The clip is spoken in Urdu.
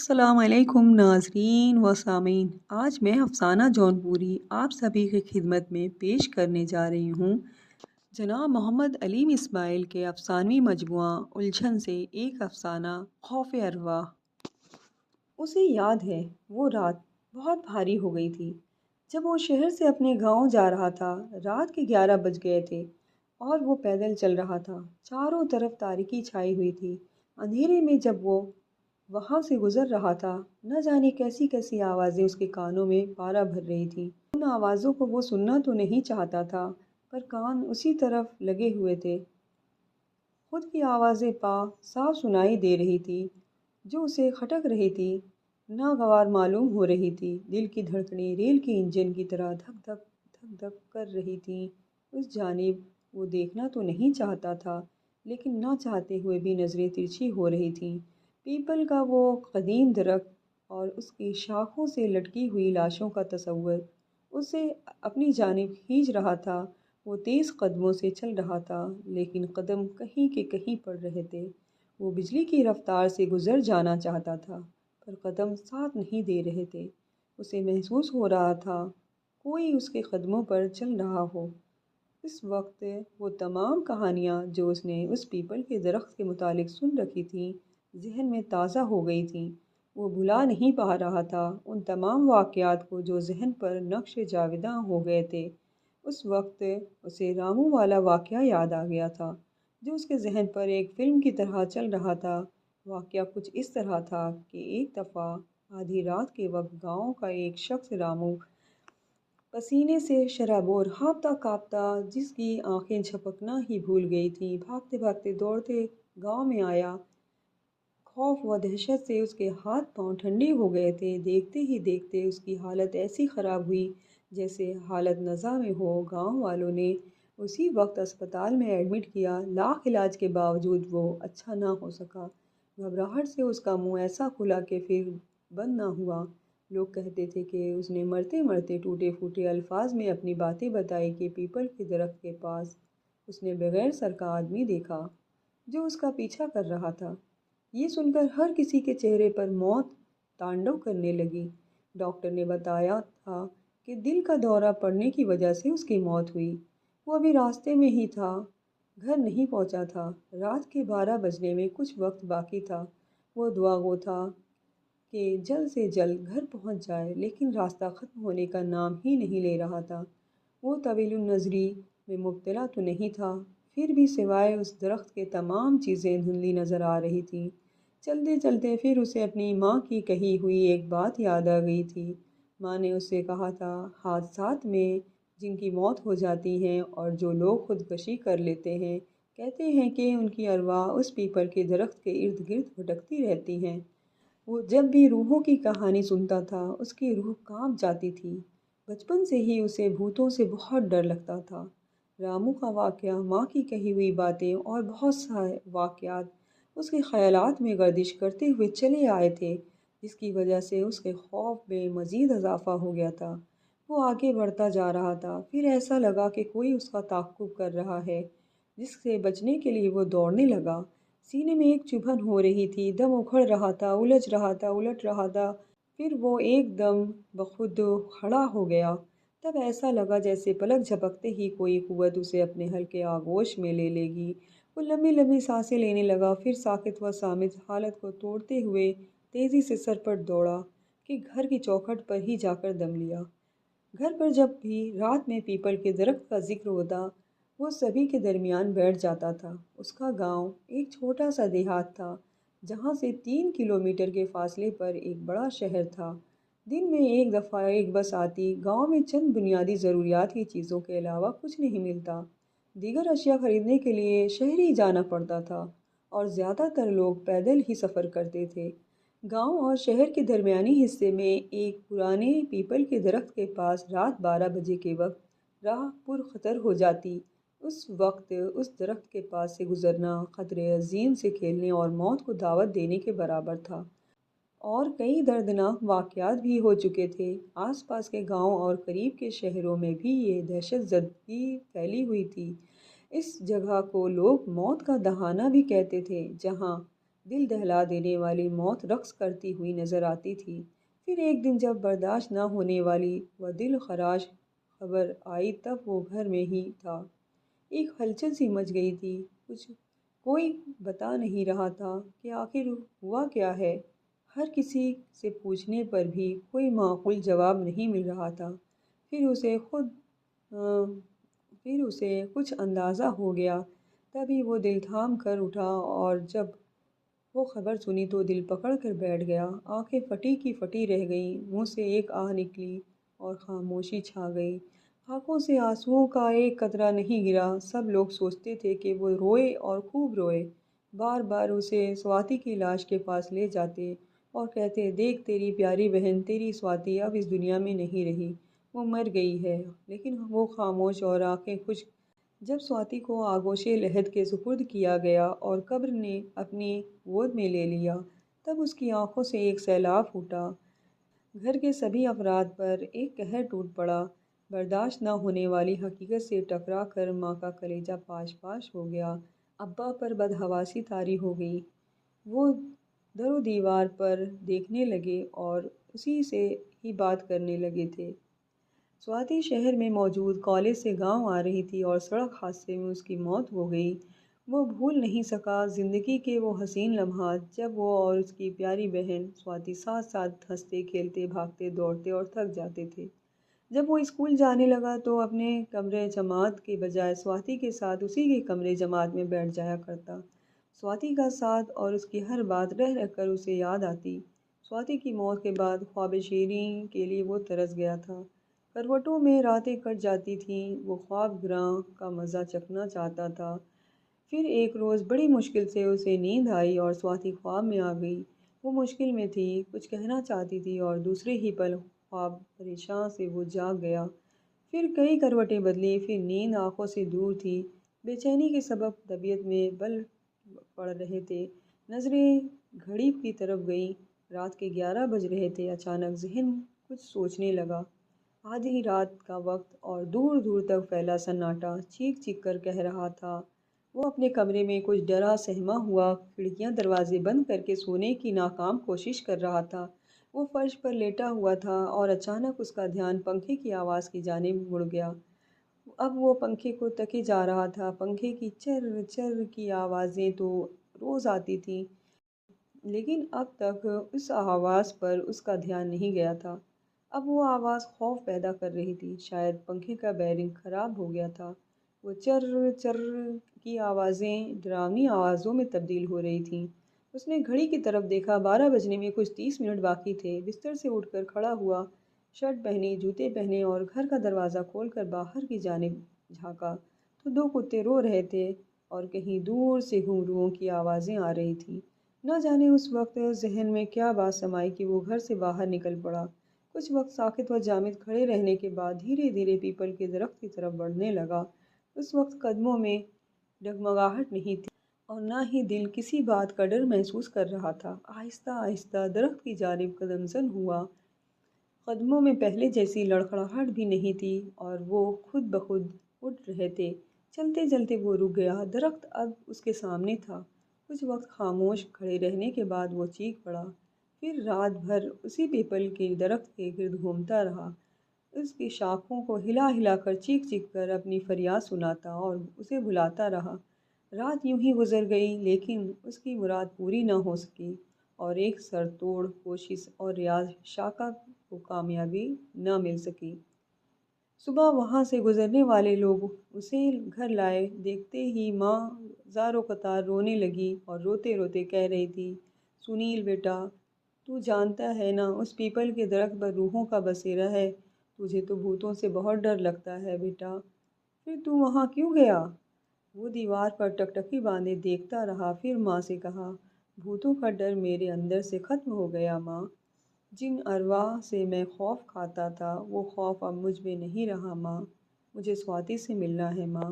السلام علیکم ناظرین و سامعین، آج میں افسانہ جونپوری آپ سبھی کی خدمت میں پیش کرنے جا رہی ہوں جناب محمد علیم اسماعیل کے افسانوی مجموعہ الجھن سے ایک افسانہ خوف ارواح۔ اسے یاد ہے وہ رات بہت بھاری ہو گئی تھی جب وہ شہر سے اپنے گاؤں جا رہا تھا۔ رات کے 11 بج گئے تھے اور وہ پیدل چل رہا تھا۔ چاروں طرف تاریکی چھائی ہوئی تھی۔ اندھیرے میں جب وہ وہاں سے گزر رہا تھا، نہ جانے کیسی کیسی آوازیں اس کے کانوں میں پارا بھر رہی تھیں۔ ان آوازوں کو وہ سننا تو نہیں چاہتا تھا، پر کان اسی طرف لگے ہوئے تھے۔ خود کی آوازیں صاف سنائی دے رہی تھی، جو اسے کھٹک رہی تھی، ناگوار معلوم ہو رہی تھی۔ دل کی دھڑکنیں ریل کے انجن کی طرح دھک دھک دھک دھک کر رہی تھیں۔ اس جانب وہ دیکھنا تو نہیں چاہتا تھا، لیکن نہ چاہتے ہوئے بھی نظریں ترچھی ہو رہی تھیں۔ پیپل کا وہ قدیم درخت اور اس کی شاخوں سے لٹکی ہوئی لاشوں کا تصور اسے اپنی جانب کھینچ رہا تھا۔ وہ تیز قدموں سے چل رہا تھا، لیکن قدم کہیں کے کہیں پڑ رہے تھے۔ وہ بجلی کی رفتار سے گزر جانا چاہتا تھا، پر قدم ساتھ نہیں دے رہے تھے۔ اسے محسوس ہو رہا تھا کوئی اس کے قدموں پر چل رہا ہو۔ اس وقت وہ تمام کہانیاں جو اس نے اس پیپل کے درخت کے متعلق سن رکھی تھیں، ذہن میں تازہ ہو گئی تھیں۔ وہ بھلا نہیں پا رہا تھا ان تمام واقعات کو جو ذہن پر نقش جاوداں ہو گئے تھے۔ اس وقت اسے رامو والا واقعہ یاد آ گیا تھا، جو اس کے ذہن پر ایک فلم کی طرح چل رہا تھا۔ واقعہ کچھ اس طرح تھا کہ ایک دفعہ آدھی رات کے وقت گاؤں کا ایک شخص رامو، پسینے سے شرابور، ہانپتا کانپتا، جس کی آنکھیں جھپکنا ہی بھول گئی تھیں، بھاگتے بھاگتے دوڑتے گاؤں میں آیا۔ خوف و دہشت سے اس کے ہاتھ پاؤں ٹھنڈے ہو گئے تھے۔ دیکھتے ہی دیکھتے اس کی حالت ایسی خراب ہوئی جیسے حالت نزا میں ہو۔ گاؤں والوں نے اسی وقت اسپتال میں ایڈمٹ کیا۔ لاکھ علاج کے باوجود وہ اچھا نہ ہو سکا۔ گھبراہٹ سے اس کا منہ ایسا کھلا کہ پھر بند نہ ہوا۔ لوگ کہتے تھے کہ اس نے مرتے مرتے ٹوٹے پھوٹے الفاظ میں اپنی باتیں بتائی کہ پیپل کے درخت کے پاس اس نے بغیر سر کا آدمی دیکھا جو اس کا پیچھا کر رہا تھا۔ یہ سن کر ہر کسی کے چہرے پر موت تانڈو کرنے لگی۔ ڈاکٹر نے بتایا تھا کہ دل کا دورہ پڑنے کی وجہ سے اس کی موت ہوئی۔ وہ ابھی راستے میں ہی تھا، گھر نہیں پہنچا تھا۔ رات کے 12 بجنے میں کچھ وقت باقی تھا۔ وہ دعا گو تھا کہ جلد سے جلد گھر پہنچ جائے، لیکن راستہ ختم ہونے کا نام ہی نہیں لے رہا تھا۔ وہ طویل النظری میں مبتلا تو نہیں تھا، پھر بھی سوائے اس درخت کے تمام چیزیں دھندلی نظر آ رہی تھیں۔ چلتے چلتے پھر اسے اپنی ماں کی کہی ہوئی ایک بات یاد آ گئی تھی۔ ماں نے اسے کہا تھا، حادثات میں جن کی موت ہو جاتی ہے اور جو لوگ خودکشی کر لیتے ہیں، کہتے ہیں کہ ان کی ارواح اس پیپل کے درخت کے ارد گرد بھٹکتی رہتی ہیں۔ وہ جب بھی روحوں کی کہانی سنتا تھا، اس کی روح کانپ جاتی تھی۔ بچپن سے ہی اسے بھوتوں سے بہت ڈر لگتا تھا۔ رامو کا واقعہ، ماں کی کہی ہوئی باتیں اور بہت سے واقعات اس کے خیالات میں گردش کرتے ہوئے چلے آئے تھے، جس کی وجہ سے اس کے خوف میں مزید اضافہ ہو گیا تھا۔ وہ آگے بڑھتا جا رہا تھا، پھر ایسا لگا کہ کوئی اس کا تعاقب کر رہا ہے، جس سے بچنے کے لیے وہ دوڑنے لگا۔ سینے میں ایک چبھن ہو رہی تھی، دم اکھڑ رہا تھا، الجھ رہا تھا، الٹ رہا تھا۔ پھر وہ ایک دم بخود کھڑا ہو گیا۔ تب ایسا لگا جیسے پلک جھپکتے ہی کوئی قوت اسے اپنے حلقے آغوش میں لے لے گی۔ وہ لمبی لمبی سانسیں لینے لگا، پھر ساکت و صامت حالت کو توڑتے ہوئے تیزی سے سر پر دوڑا کہ گھر کی چوکھٹ پر ہی جا کر دم لیا۔ گھر پر جب بھی رات میں پیپل کے درخت کا ذکر ہوتا، وہ سبھی کے درمیان بیٹھ جاتا تھا۔ اس کا گاؤں ایک چھوٹا سا دیہات تھا، جہاں سے 3 کلومیٹر کے فاصلے پر ایک بڑا شہر تھا۔ دن میں ایک دفعہ ایک بس آتی۔ گاؤں میں چند بنیادی ضروریات کی چیزوں کے علاوہ کچھ نہیں ملتا۔ دیگر اشیاء خریدنے کے لیے شہر ہی جانا پڑتا تھا، اور زیادہ تر لوگ پیدل ہی سفر کرتے تھے۔ گاؤں اور شہر کے درمیانی حصے میں ایک پرانے پیپل کے درخت کے پاس رات 12 بجے کے وقت راہ پر خطر ہو جاتی۔ اس وقت اس درخت کے پاس سے گزرنا خطرے عظیم سے کھیلنے اور موت کو دعوت دینے کے برابر تھا۔ اور کئی دردناک واقعات بھی ہو چکے تھے۔ آس پاس کے گاؤں اور قریب کے شہروں میں بھی یہ دہشت زدگی پھیلی ہوئی تھی۔ اس جگہ کو لوگ موت کا دہانہ بھی کہتے تھے، جہاں دل دہلا دینے والی موت رقص کرتی ہوئی نظر آتی تھی۔ پھر ایک دن جب برداشت نہ ہونے والی وہ دل خراش خبر آئی تب وہ گھر میں ہی تھا۔ ایک ہلچل سی مچ گئی تھی، کوئی بتا نہیں رہا تھا کہ آخر ہوا کیا ہے۔ ہر کسی سے پوچھنے پر بھی کوئی معقول جواب نہیں مل رہا تھا۔ پھر اسے کچھ اندازہ ہو گیا، تبھی وہ دل تھام کر اٹھا اور جب وہ خبر سنی تو دل پکڑ کر بیٹھ گیا۔ آنکھیں پھٹی کی پھٹی رہ گئیں، منہ سے ایک آہ نکلی اور خاموشی چھا گئی۔ آنکھوں سے آنسوؤں کا ایک قطرہ نہیں گرا۔ سب لوگ سوچتے تھے کہ وہ روئے اور خوب روئے۔ بار بار اسے سواتی کی لاش کے پاس لے جاتے اور کہتے، دیکھ تیری پیاری بہن، تیری سواتی اب اس دنیا میں نہیں رہی، وہ مر گئی ہے۔ لیکن وہ خاموش اور آنکھیں خشک۔ جب سواتی کو آغوش لحد کے سپرد کیا گیا اور قبر نے اپنی گود میں لے لیا، تب اس کی آنکھوں سے ایک سیلاب پھوٹا۔ گھر کے سبھی افراد پر ایک قہر ٹوٹ پڑا۔ برداشت نہ ہونے والی حقیقت سے ٹکرا کر ماں کا کلیجہ پاش پاش ہو گیا۔ ابا پر بدحواسی طاری ہو گئی۔ وہ در و دیوار پر دیکھنے لگے اور اسی سے ہی بات کرنے لگے تھے۔ سواتی شہر میں موجود کالج سے گاؤں آ رہی تھی اور سڑک حادثے میں اس کی موت ہو گئی۔ وہ بھول نہیں سکا زندگی کے وہ حسین لمحات جب وہ اور اس کی پیاری بہن سواتی ساتھ ساتھ ہنستے کھیلتے بھاگتے دوڑتے اور تھک جاتے تھے۔ جب وہ اسکول جانے لگا تو اپنے کمرے جماعت کے بجائے سواتی کے ساتھ اسی کے کمرے جماعت میں بیٹھ جایا کرتا۔ سواتی کا ساتھ اور اس کی ہر بات رہ رہ کر اسے یاد آتی۔ سواتی کی موت کے بعد خواب شیریں کے لیے وہ ترس گیا تھا۔ کروٹوں میں راتیں کٹ جاتی تھیں، وہ خواب گراں کا مزہ چکھنا چاہتا تھا۔ پھر ایک روز بڑی مشکل سے اسے نیند آئی اور سواتی خواب میں آ گئی۔ وہ مشکل میں تھی، کچھ کہنا چاہتی تھی اور دوسرے ہی پل خواب پریشاں سے وہ جاگ گیا۔ پھر کئی کروٹیں بدلی، پھر نیند آنکھوں سے دور تھی۔ بے چینی کے سبب طبیعت میں بل پڑ رہے تھے۔ نظریں گھڑی کی طرف گئیں، رات کے 11 بج رہے تھے۔ اچانک ذہن کچھ سوچنے لگا۔ آدھی رات کا وقت اور دور دور تک پھیلا سناٹا چیخ چیخ کر کہہ رہا تھا۔ وہ اپنے کمرے میں کچھ ڈرا سہما ہوا کھڑکیاں دروازے بند کر کے سونے کی ناکام کوشش کر رہا تھا۔ وہ فرش پر لیٹا ہوا تھا اور اچانک اس کا دھیان پنکھے کی آواز کی جانب مڑ گیا۔ اب وہ پنکھے کو تکے جا رہا تھا۔ پنکھے کی چر چر کی آوازیں تو روز آتی تھیں، لیکن اب تک اس آواز پر اس کا دھیان نہیں گیا تھا۔ اب وہ آواز خوف پیدا کر رہی تھی۔ شاید پنکھے کا بیرنگ خراب ہو گیا تھا۔ وہ چر چر کی آوازیں ڈراؤنی آوازوں میں تبدیل ہو رہی تھیں۔ اس نے گھڑی کی طرف دیکھا، 12 بجنے میں کچھ 30 منٹ باقی تھے۔ بستر سے اٹھ کر کھڑا ہوا، شرٹ پہنی، جوتے پہنے اور گھر کا دروازہ کھول کر باہر کی جانب جھانکا تو 2 کتے رو رہے تھے اور کہیں دور سے گھنگروؤں کی آوازیں آ رہی تھیں۔ نہ جانے اس وقت ذہن میں کیا بات سمائی کہ وہ گھر سے باہر نکل پڑا۔ کچھ وقت ساکت و جامد کھڑے رہنے کے بعد دھیرے دھیرے پیپل کے درخت کی طرف بڑھنے لگا۔ اس وقت قدموں میں ڈگمگاہٹ نہیں تھی اور نہ ہی دل کسی بات کا ڈر محسوس کر رہا تھا۔ آہستہ آہستہ درخت کی جانب قدم زن ہوا۔ قدموں میں پہلے جیسی لڑکھڑاہٹ بھی نہیں تھی اور وہ خود بخود اٹھ رہے تھے۔ چلتے چلتے وہ رک گیا۔ درخت اب اس کے سامنے تھا۔ کچھ وقت خاموش کھڑے رہنے کے بعد وہ چیخ پڑا۔ پھر رات بھر اسی پیپل کے درخت کے گرد گھومتا رہا، اس کی شاخوں کو ہلا ہلا کر چیخ چیخ کر اپنی فریاد سناتا اور اسے بلاتا رہا۔ رات یوں ہی گزر گئی، لیکن اس کی مراد پوری نہ ہو سکی اور ایک سر توڑ کوشش اور ریاض شاخہ کو کامیابی نہ مل سکی۔ صبح وہاں سے گزرنے والے لوگ اسے گھر لائے۔ دیکھتے ہی ماں زاروں قطار رونے لگی اور روتے روتے کہہ رہی تھی، سنیل بیٹا، تو جانتا ہے نا اس پیپل کے درخت پر روحوں کا بسیرا ہے۔ تجھے تو بھوتوں سے بہت ڈر لگتا ہے بیٹا، پھر تو وہاں کیوں گیا؟ وہ دیوار پر ٹکٹکی باندھے دیکھتا رہا، پھر ماں سے کہا، بھوتوں کا ڈر میرے اندر سے ختم ہو گیا ماں۔ جن ارواح سے میں خوف کھاتا تھا وہ خوف اب مجھ میں نہیں رہا ماں۔ مجھے سواتی سے ملنا ہے ماں۔